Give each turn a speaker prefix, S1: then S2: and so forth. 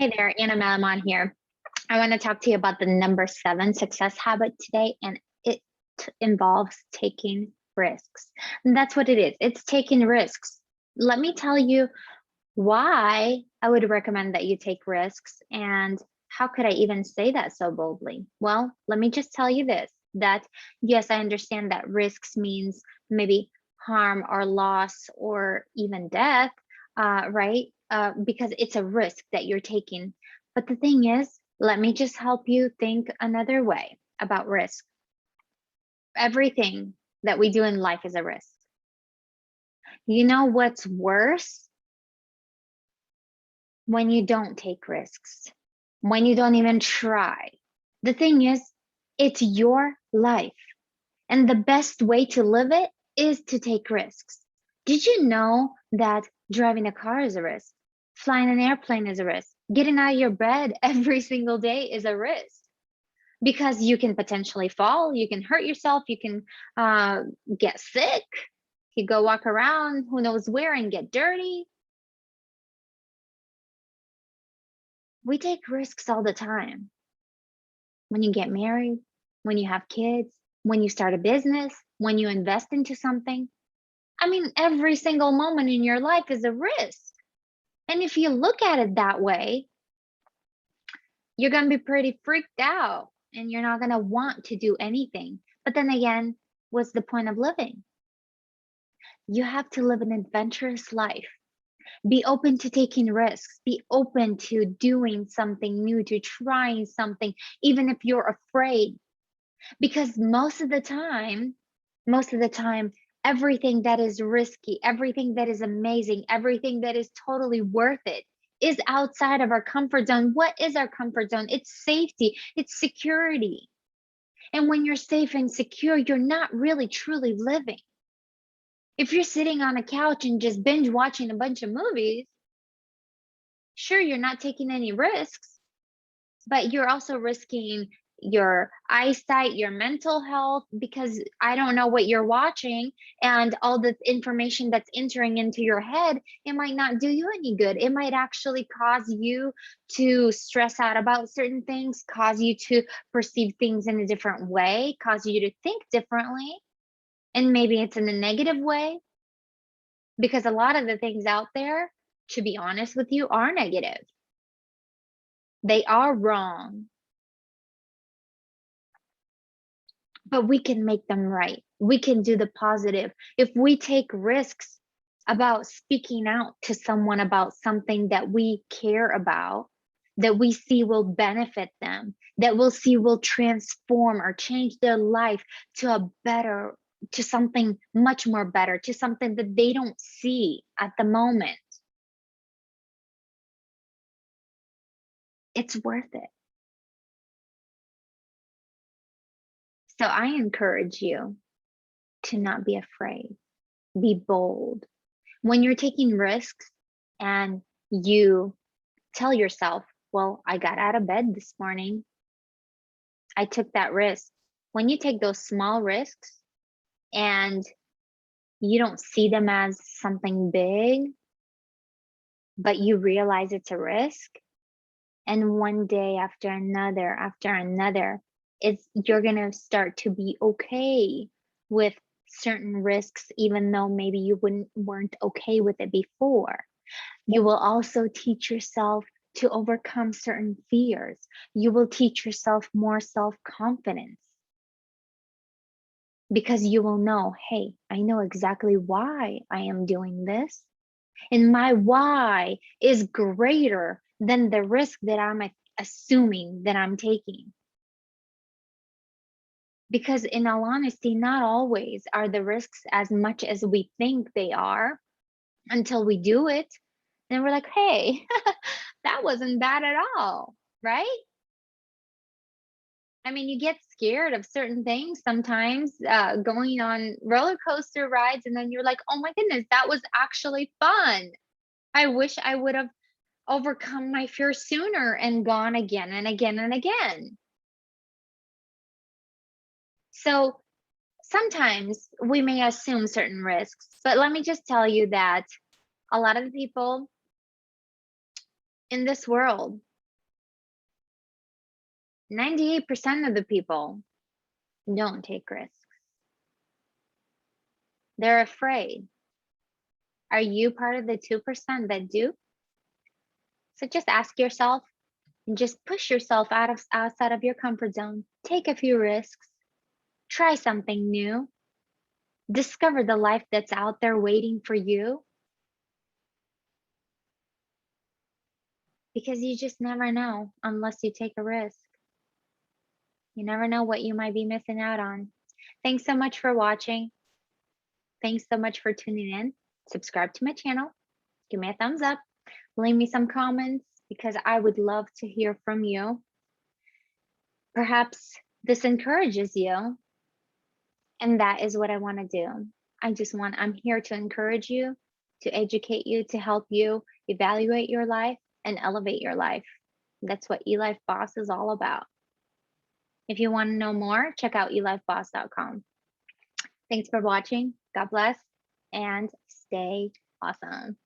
S1: Hey there, Anna Malimon here. I want to talk to you about the number 7 success habit today, and it involves taking risks. And that's what it is. It's taking risks. Let me tell you why I would recommend that you take risks and how could I even say that so boldly? Well, let me just tell you this, that yes, I understand that risks means maybe harm or loss or even death, right? Because it's a risk that you're taking. But the thing is, let me just help you think another way about risk. Everything that we do in life is a risk. You know what's worse? When you don't take risks, when you don't even try. The thing is, it's your life. And the best way to live it is to take risks. Did you know that driving a car is a risk? Flying an airplane is a risk. Getting out of your bed every single day is a risk because you can potentially fall, you can hurt yourself, you can get sick, you go walk around who knows where and get dirty. We take risks all the time. When you get married, when you have kids, when you start a business, when you invest into something. I mean, every single moment in your life is a risk. And if you look at it that way, you're going to be pretty freaked out and you're not going to want to do anything. But then again, what's the point of living? You have to live an adventurous life. Be open to taking risks. Be open to doing something new, to trying something, even if you're afraid. Because most of the time, everything that is risky, everything that is amazing, everything that is totally worth it is outside of our comfort zone. What is our comfort zone? It's safety, it's security. And when you're safe and secure, you're not really truly living. If you're sitting on a couch and just binge watching a bunch of movies, sure, you're not taking any risks, but you're also risking your eyesight, your mental health, because I don't know what you're watching and all the information that's entering into your head, it might not do you any good. It might actually cause you to stress out about certain things, cause you to perceive things in a different way, cause you to think differently. And maybe it's in a negative way, because a lot of the things out there, to be honest with you, are negative. They are wrong. But we can make them right. We can do the positive. If we take risks about speaking out to someone about something that we care about, that we see will benefit them, that we'll see will transform or change their life to a better, to something much more better, to something that they don't see at the moment, it's worth it. So I encourage you to not be afraid, be bold. When you're taking risks and you tell yourself, well, I got out of bed this morning, I took that risk. When you take those small risks and you don't see them as something big, but you realize it's a risk, and one day after another, you're gonna start to be okay with certain risks, even though maybe you weren't okay with it before. You will also teach yourself to overcome certain fears. You will teach yourself more self-confidence because you will know, hey, I know exactly why I am doing this. And my why is greater than the risk that I'm assuming that I'm taking. Because in all honesty, not always are the risks as much as we think they are until we do it. And we're like, hey, that wasn't bad at all, right? I mean, you get scared of certain things sometimes, going on roller coaster rides, and then you're like, oh my goodness, that was actually fun. I wish I would have overcome my fear sooner and gone again and again and again. So sometimes we may assume certain risks, but let me just tell you that a lot of the people in this world, 98% of the people don't take risks. They're afraid. Are you part of the 2% that do? So just ask yourself and just push yourself outside of your comfort zone. Take a few risks. Try something new. Discover the life that's out there waiting for you. Because you just never know unless you take a risk. You never know what you might be missing out on. Thanks so much for watching. Thanks so much for tuning in. Subscribe to my channel. Give me a thumbs up. Leave me some comments because I would love to hear from you. Perhaps this encourages you. And that is what I want to do. I'm here to encourage you, to educate you, to help you evaluate your life and elevate your life. That's what eLifeBOSS is all about. If you want to know more, check out eLifeBOSS.com. Thanks for watching. God bless and stay awesome.